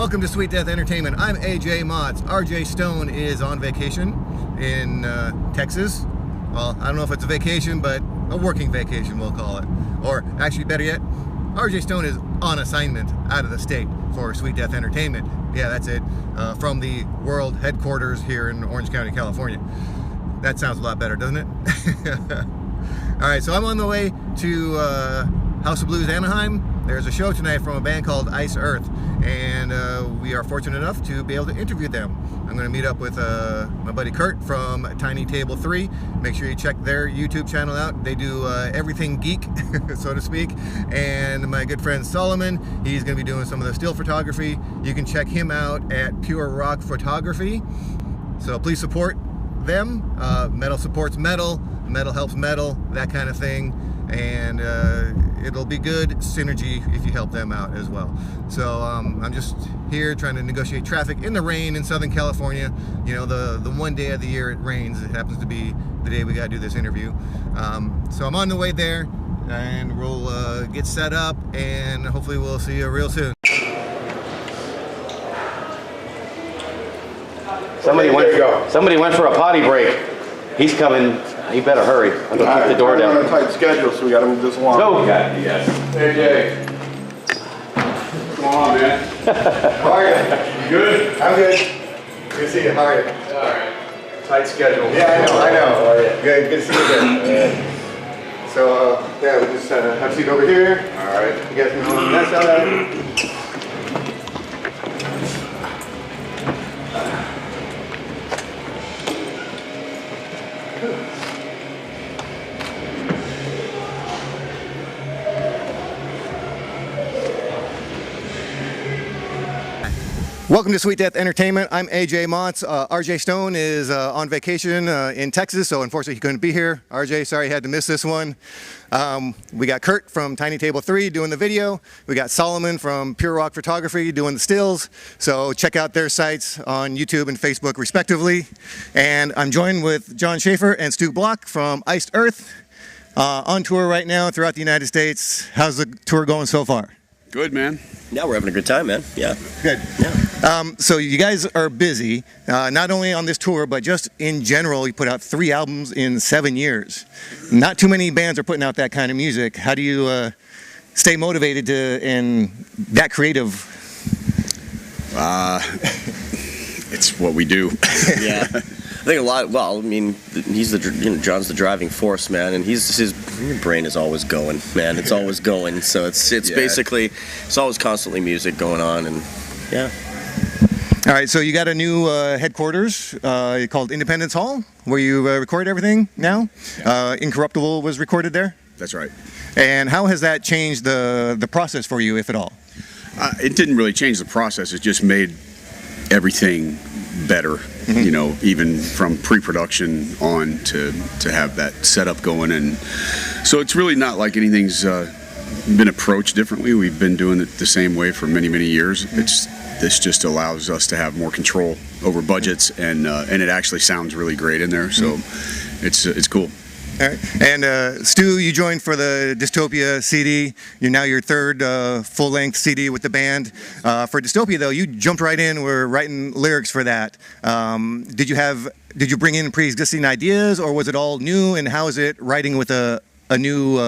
Welcome to Sweet Death Entertainment. I'm AJ Motts. RJ Stone is on vacation in Texas. Well, I don't know if it's a vacation, but a working vacation we'll call it. Or actually better yet, RJ Stone is on assignment out of the state for Sweet Death Entertainment. Yeah, that's it. From the world headquarters here in Orange County, California. That sounds a lot better, doesn't it? Alright, so I'm on the way to House of Blues Anaheim. There's a show tonight from a band called Iced Earth, and we are fortunate enough to be able to interview them. I'm going to meet up with my buddy Kurt from Tiny Table 3. Make sure you check their YouTube channel out. They do everything geek, so to speak. And my good friend Solomon, he's going to be doing some of the still photography. You can check him out at Pure Rock Photography. So please support them. Metal supports metal, metal helps metal, that kind of thing. And it'll be good synergy if you help them out as well. So I'm just here trying to negotiate traffic in the rain in Southern California. You know, the one day of the year it rains. It happens to be the day we got to do this interview. So I'm on the way there, and we'll get set up, and hopefully we'll see you real soon. Somebody went for a potty break. He's coming. You better hurry. I'm going to keep the door down. We're on a tight schedule, so we got to move this along. Go. Yes. Hey, Jay. What's going on, man? How are you? You good? I'm good. Good to see you. How are you? All right. Tight schedule. Yeah, I know. How are you? Good to see you again. So, yeah, we'll just have a seat over here. All right. You guys can go on that side. Welcome to Sweet Death Entertainment. I'm AJ Motts. RJ Stone is on vacation in Texas, so unfortunately he couldn't be here. RJ, sorry you had to miss this one. We got Kurt from Tiny Table 3 doing the video. We got Solomon from Pure Rock Photography doing the stills. So check out their sites on YouTube and Facebook respectively. And I'm joined with John Schaffer and Stu Block from Iced Earth on tour right now throughout the United States. How's the tour going so far? Good, man. Yeah, we're having a good time, man. Yeah. Good. Yeah. So you guys are busy, not only on this tour, but just in general. You put out 3 albums in 7 years. Not too many bands are putting out that kind of music. How do you stay motivated and that creative? It's what we do. Yeah. I think a lot. Well, I mean, he's John's the driving force, man, and his brain is always going, man. It's always going. So it's basically it's always constantly music going on, and yeah. All right, so you got a new headquarters called Independence Hall, where you record everything now. Incorruptible was recorded there. That's right. And how has that changed the process for you, if at all? It didn't really change the process. It just made everything better. Mm-hmm. You know, even from pre-production on to have that setup going, and so it's really not like anything's been approached differently. We've been doing it the same way for many years. This just allows us to have more control over budgets, and it actually sounds really great in there. So it's cool. All right. And Stu, you joined for the Dystopia CD. You're now your 3rd full-length CD with the band. For Dystopia, though, you jumped right in. We're writing lyrics for that. Did you bring in pre-existing ideas, or was it all new? And how is it writing with a new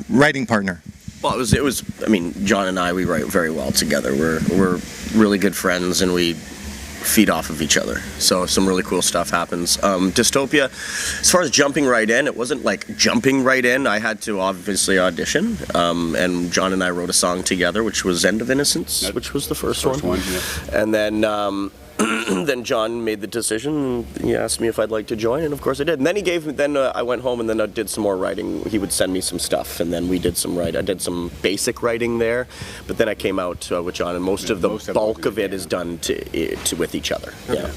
writing partner? Well, it was. I mean, John and I, we write very well together. We're really good friends, and we feed off of each other, so some really cool stuff happens. Dystopia, as far as jumping right in, it wasn't like jumping right in. I had to obviously audition, and John and I wrote a song together, which was End of Innocence, which was the first one. Yeah. And then then John made the decision. He asked me if I'd like to join, and of course I did. And then I went home, and then I did some more writing. He would send me some stuff, and then we did some writing. I did some basic writing there, but then I came out with John, and most of the bulk of it is done with each other. Okay. Yeah.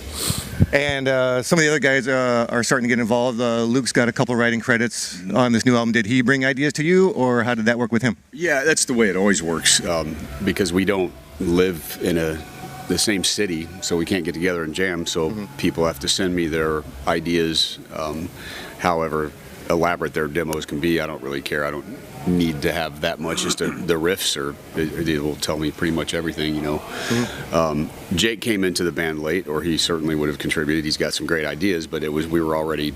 And some of the other guys are starting to get involved. Luke's got a couple writing credits on this new album. Did he bring ideas to you, or how did that work with him? Yeah, that's the way it always works, because we don't live in the same city, so we can't get together and jam, so people have to send me their ideas. However, elaborate their demos can be, I don't really care. I don't need to have that much. Just the riffs, or they will tell me pretty much everything, you know. Jake came into the band late, or he certainly would have contributed. He's got some great ideas, but we were already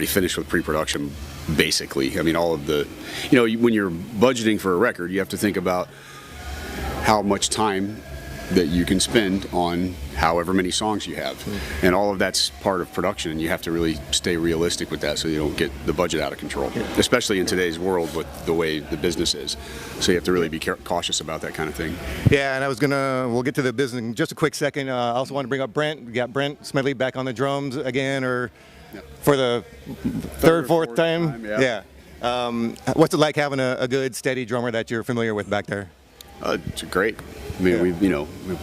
finished with pre-production, basically. I mean, all of the, you know, when you're budgeting for a record, you have to think about how much time that you can spend on however many songs you have, and all of that's part of production, and you have to really stay realistic with that so you don't get the budget out of control, especially in today's world with the way the business is. So you have to really be cautious about that kind of thing. Yeah, and we'll get to the business in just a quick second. I also want to bring up Brent. We got Brent Smedley back on the drums again, or for the third, fourth time. Yeah. What's it like having a good, steady drummer that you're familiar with back there? It's great. I mean,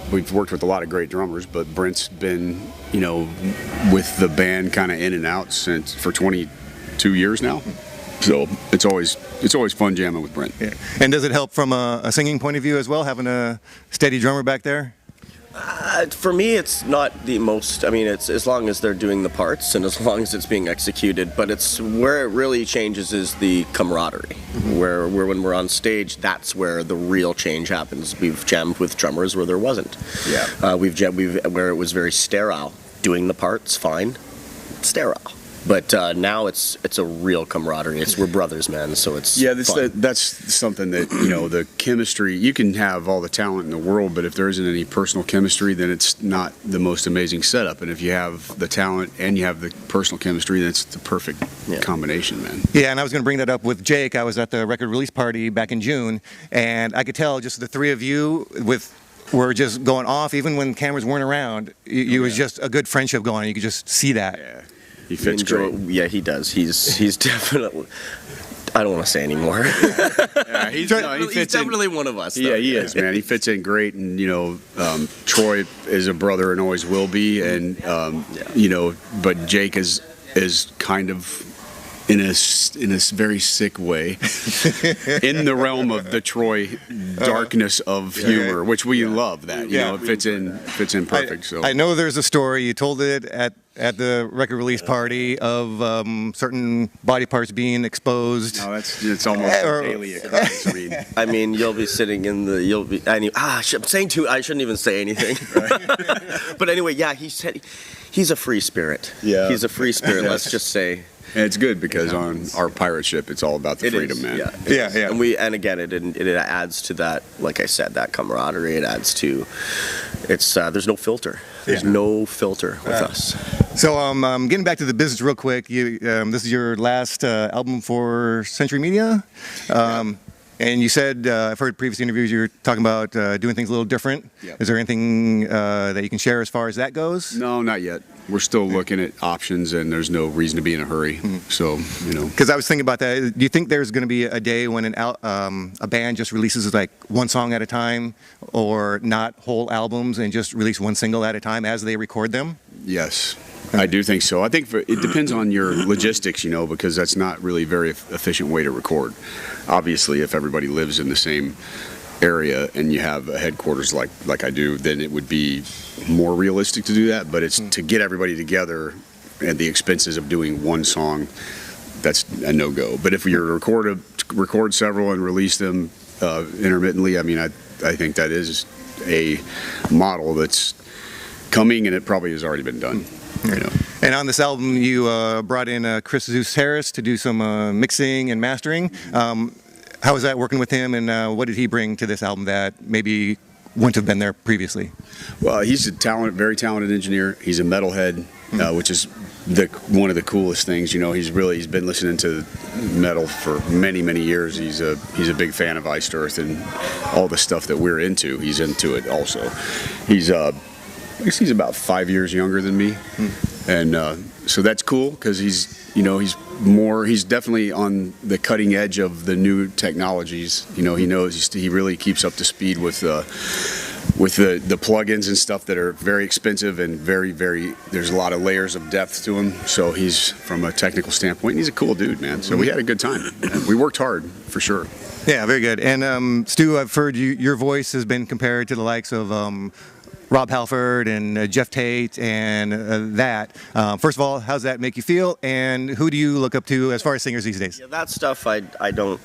we've worked with a lot of great drummers, but Brent's been, you know, with the band kind of in and out for 22 years now. So it's always fun jamming with Brent. Yeah. And does it help from a singing point of view as well, having a steady drummer back there? For me, it's not the most. I mean, it's as long as they're doing the parts and as long as it's being executed. But it's where it really changes is the camaraderie. Where when we're on stage, that's where the real change happens. We've jammed with drummers where there wasn't. Yeah. We've where it was very sterile. Doing the parts, fine, sterile. But now it's a real camaraderie. We're brothers, man. So it's that's something that, you know, the chemistry. You can have all the talent in the world, but if there isn't any personal chemistry, then it's not the most amazing setup. And if you have the talent and you have the personal chemistry, that's the perfect combination, man. Yeah, and I was going to bring that up with Jake. I was at the record release party back in June, and I could tell just the three of you were just going off, even when cameras weren't around. It was just a good friendship going on. You could just see that. Yeah. He fits great. Yeah, he does. He's definitely. I don't want to say anymore. Yeah, he's definitely one of us. Though. Yeah, he is, man. He fits in great, and you know, Troy is a brother and always will be, and you know, but Jake is kind of in a very sick way in the realm of the Troy darkness of humor, which we love. That you know, it fits in perfect. So I know there's a story you told it at the record release party of certain body parts being exposed. No, it's almost a daily occurrence. I mean, you'll be sitting in the I'm saying too. I shouldn't even say anything. But anyway, yeah, he's a free spirit. Yeah, he's a free spirit. Let's just say. And it's good because on our pirate ship, it's all about the freedom, man. Yeah. And again, it adds to that. Like I said, that camaraderie. It adds to. It's there's no filter. There's no filter with us. So getting back to the business real quick. This is your last album for Century Media. And you said, I've heard previous interviews, you're talking about doing things a little different. Yep. Is there anything that you can share as far as that goes? No, not yet. We're still looking at options, and there's no reason to be in a hurry. So, you know. Because I was thinking about that. Do you think there's going to be a day when a band just releases like one song at a time, or not whole albums and just release one single at a time as they record them? Yes. I do think so. I think it depends on your logistics, you know, because that's not really a very efficient way to record. Obviously, if everybody lives in the same area and you have a headquarters like I do, then it would be more realistic to do that. But it's to get everybody together and the expenses of doing one song, that's a no-go. But if you're to record several and release them intermittently, I mean, I think that is a model that's coming, and it probably has already been done. You know. And on this album, you brought in Chris Zeus Harris to do some mixing and mastering. How was that working with him, and what did he bring to this album that maybe wouldn't have been there previously? Well, he's a very talented engineer. He's a metalhead, which is one of the coolest things. You know, he's been listening to metal for many years. He's a big fan of Iced Earth and all the stuff that we're into. He's into it also. I guess he's about 5 years younger than me, and so that's cool because he's definitely on the cutting edge of the new technologies. You know, he really keeps up to speed with the plugins and stuff that are very expensive and very there's a lot of layers of depth to him. So he's, from a technical standpoint, he's a cool dude, man. So we had a good time. We worked hard for sure. Yeah, very good. And Stu, I've heard your voice has been compared to the likes of Rob Halford and Jeff Tate and that. First of all, how's that make you feel? And who do you look up to as far as singers these days? Yeah, that stuff I don't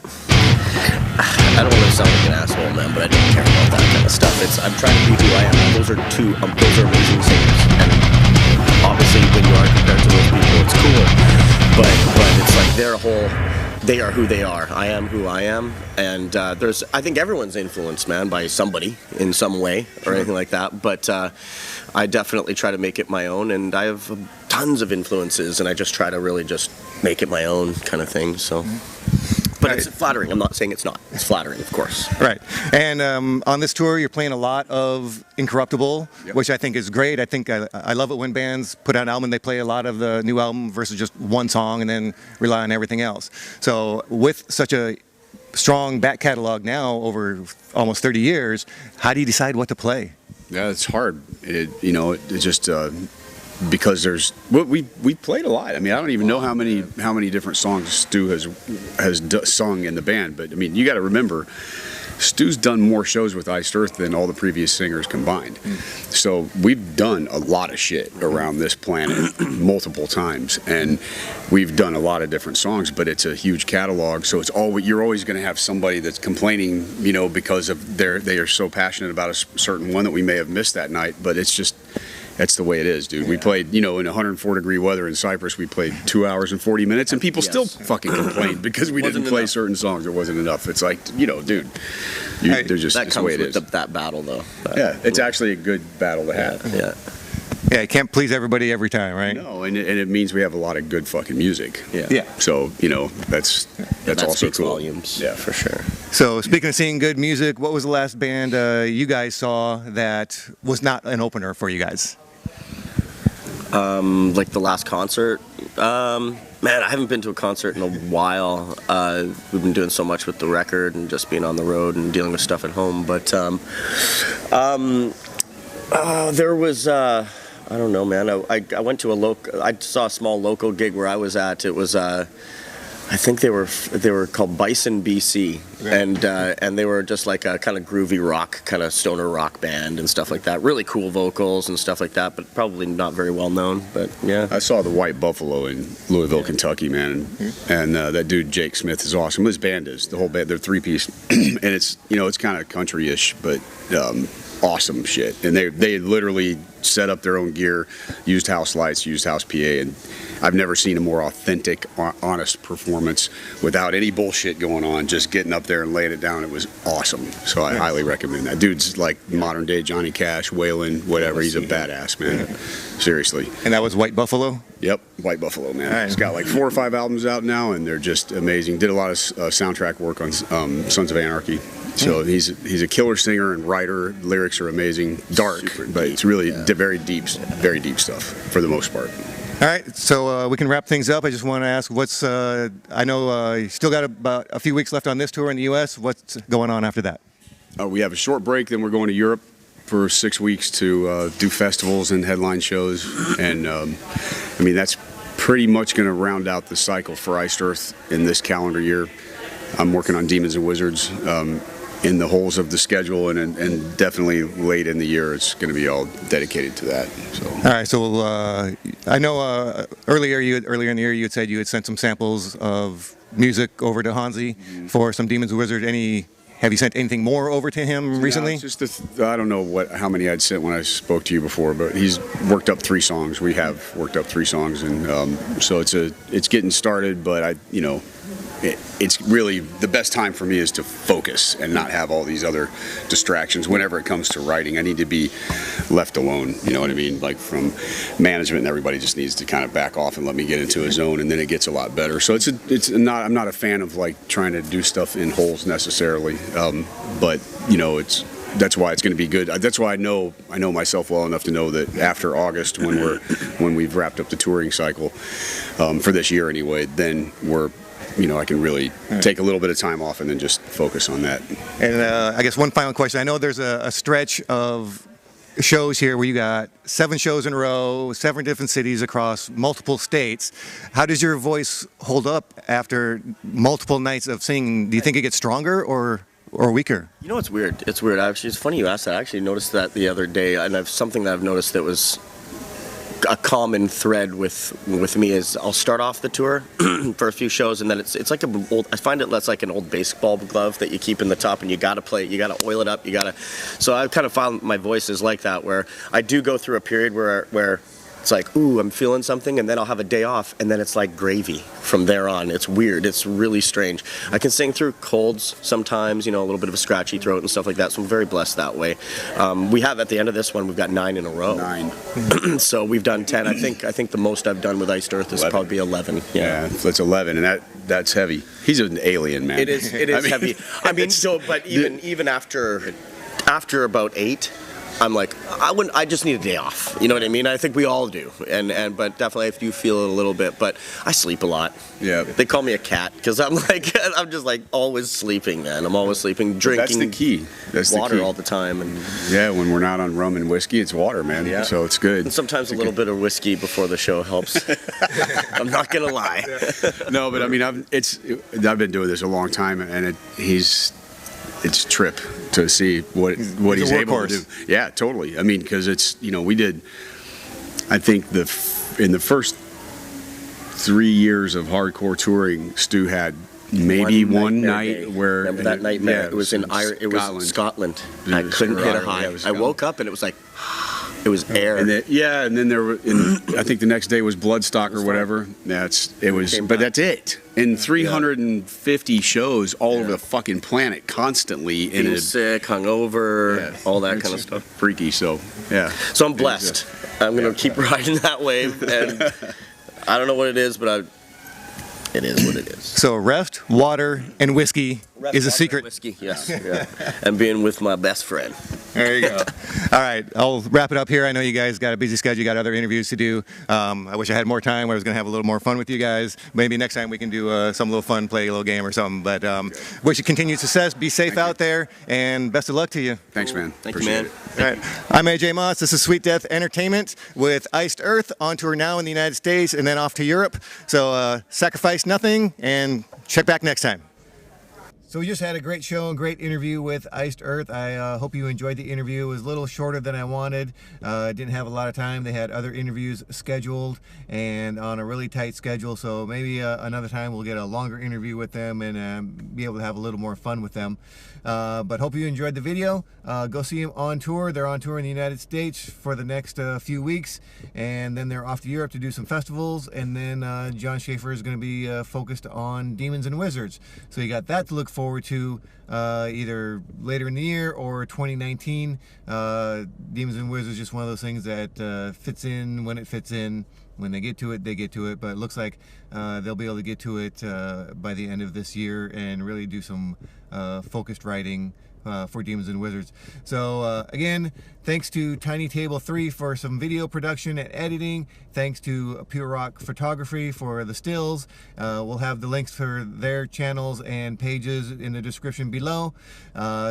want to sound like an asshole, man, but I don't care about that kind of stuff. I'm trying to be who I am. Those are amazing singers, and obviously when you are compared to those people, it's cool. But it's like they are who they are. I am who I am, and I think everyone's influenced, man, by somebody in some way or anything like that. But I definitely try to make it my own, and I have tons of influences, and I just try to really just make it my own kind of thing. So. But it's flattering. I'm not saying it's not. It's flattering, of course. Right. And on this tour, you're playing a lot of Incorruptible, which I think is great. I think I love it when bands put out an album and they play a lot of the new album versus just one song and then rely on everything else. So with such a strong back catalog now over almost 30 years, how do you decide what to play? Yeah, it's hard. It's just because we played a lot. I mean, I don't even know how many different songs Stu has sung in the band. But I mean, you got to remember, Stu's done more shows with Iced Earth than all the previous singers combined. So we've done a lot of shit around this planet multiple times, and we've done a lot of different songs. But it's a huge catalog, so you're always going to have somebody that's complaining, because of they are so passionate about a certain one that we may have missed that night. But it's just. That's the way it is, dude. We played, in 104-degree weather in Cyprus, we played 2 hours and 40 minutes, and people still fucking complained because we didn't play certain songs. It wasn't enough. It's like, dude, they're just that the way it comes is. with that battle, though. It's actually a good battle to have. Yeah, you can't please everybody every time, right? No, and it means we have a lot of good fucking music. Yeah. So, that's that also speaks cool. volumes. Yeah, for sure. So speaking of seeing good music, what was the last band you guys saw that was not an opener for you guys? Like the last concert, man, I haven't been to a concert in a while. We've been doing so much with the record and just being on the road and dealing with stuff at home. But there was, I don't know, man. I went to I saw a small local gig where I was at. It was, I think they were called Bison BC, and they were just like a kind of groovy rock, kind of stoner rock band and stuff like that. Really cool vocals and stuff like that, but probably not very well known. But yeah, I saw the White Buffalo in Louisville, Kentucky, man, and that dude Jake Smith is awesome. His band is the whole band. They're 3-piece, and it's it's kind of country-ish, but awesome shit. And they literally set up their own gear, used house lights, used house PA, and I've never seen a more authentic, honest performance without any bullshit going on, just getting up there and laying it down. It was awesome. So I highly recommend that. Dude's like modern day Johnny Cash, Waylon, whatever. He's a badass, man. Seriously. And that was White Buffalo? Yep, White Buffalo, man. Right. He's got like 4 or 5 albums out now, and they're just amazing. Did a lot of soundtrack work on Sons of Anarchy. So he's a killer singer and writer. Lyrics are amazing, dark, but it's really very deep stuff for the most part. All right, so we can wrap things up. I just want to ask, I know you still got about a few weeks left on this tour in the U.S. What's going on after that? We have a short break, then we're going to Europe for 6 weeks to do festivals and headline shows. And, that's pretty much going to round out the cycle for Iced Earth in this calendar year. I'm working on Demons and Wizards in the holes of the schedule, and definitely late in the year it's going to be all dedicated to that. So. All right, so I know earlier in the year you had said you had sent some samples of music over to Hansi for some Demons and Wizards. Have you sent anything more over to him recently? No, it's just I don't know how many I'd sent when I spoke to you before, but he's worked up 3 songs. We have worked up 3 songs, and so it's getting started. But it's really the best time for me is to focus and not have all these other distractions. Whenever it comes to writing, I need to be left alone. You know what I mean? Like from management and everybody just needs to kind of back off and let me get into a zone, and then it gets a lot better. So I'm not a fan of like trying to do stuff in holes necessarily, but that's why it's going to be good. That's why I know myself well enough to know that after August, when we've wrapped up the touring cycle for this year anyway, then I can really take a little bit of time off and then just focus on that. And I guess one final question. I know there's a stretch of shows here where you got 7 shows in a row, 7 different cities across multiple states. How does your voice hold up after multiple nights of singing? Do you think it gets stronger or or weaker? You know, it's weird. It's weird. Actually, it's funny you asked that. I actually noticed that the other day, and I've something that I've noticed that was a common thread with me is I'll start off the tour for a few shows, and then it's like I find it less like an old baseball glove that you keep in the top, and you got to oil it up. So I kind of found my voice is like that, where I do go through a period where it's like, ooh, I'm feeling something, and then I'll have a day off, and then it's like gravy from there on. It's weird. It's really strange. I can sing through colds sometimes, a little bit of a scratchy throat and stuff like that, so I'm very blessed that way. We have, at the end of this one, we've got 9 in a row. 9. So we've done 10. I think the most I've done with Iced Earth is 11. Probably 11. Yeah, that's 11, and that's heavy. He's an alien, man. It is heavy. I mean, but even after about 8, I'm like, I just need a day off. You know what I mean? I think we all do. But definitely if you feel it a little bit. But I sleep a lot. Yeah. They call me a cat because I'm just like always sleeping, man. I'm always sleeping, drinking. That's the key. That's water the key. All the time. And yeah, when we're not on rum and whiskey, it's water, man. Yeah. So it's good. And sometimes a little bit of whiskey before the show helps. I'm not gonna lie. No, but I mean, I've been doing this a long time, and it's a trip to see what he's able to do. Yeah, totally. I mean, because it's we did. I think in the first 3 years of hardcore touring, Stu had maybe one night where remember that nightmare? Yeah, it was in Ireland. It was Scotland. I couldn't hit a high. I woke up and it was like. It was air. And then there were. I think the next day was Bloodstock or whatever. But that's it. And 350 shows all over the fucking planet, constantly. Being sick, hungover, all that kind of stuff. Freaky. So yeah. So I'm blessed. I'm gonna keep riding that wave, and I don't know what it is, but it is what it is. So rest, water, and whiskey is a secret. Whiskey, yes. Yeah. And being with my best friend. There you go. All right, I'll wrap it up here. I know you guys got a busy schedule. You got other interviews to do. I wish I had more time where I was going to have a little more fun with you guys. Maybe next time we can do some little fun, play a little game or something. But wish you continued success. Be safe out there, and best of luck to you. Thanks, man. Thank you, man. All right. I'm AJ Moss. This is Sweet Death Entertainment with Iced Earth, on tour now in the United States and then off to Europe. So sacrifice nothing and check back next time. So we just had a great show and great interview with Iced Earth. I hope you enjoyed the interview. It was a little shorter than I wanted. Didn't have a lot of time. They had other interviews scheduled and on a really tight schedule. So maybe another time we'll get a longer interview with them and be able to have a little more fun with them. But hope you enjoyed the video. Go see them on tour. They're on tour in the United States for the next few weeks. And then they're off to Europe to do some festivals. And then John Schaffer is going to be focused on Demons and Wizards. So you got that to look forward to either later in the year or 2019. Demons and Wizards is just one of those things that fits in when it fits in. When they get to it, they get to it. But it looks like they'll be able to get to it by the end of this year and really do some focused writing for Demons and Wizards. So again, thanks to Tiny Table 3 for some video production and editing. Thanks to Pure Rock Photography for the stills. We'll have the links for their channels and pages in the description below.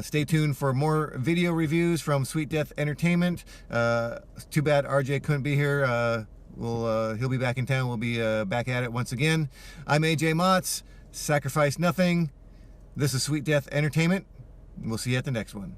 Stay tuned for more video reviews from Sweet Death Entertainment. Too bad RJ couldn't be here. He'll be back in town. We'll be back at it once again. I'm AJ Motz. Sacrifice nothing. This is Sweet Death Entertainment. We'll see you at the next one.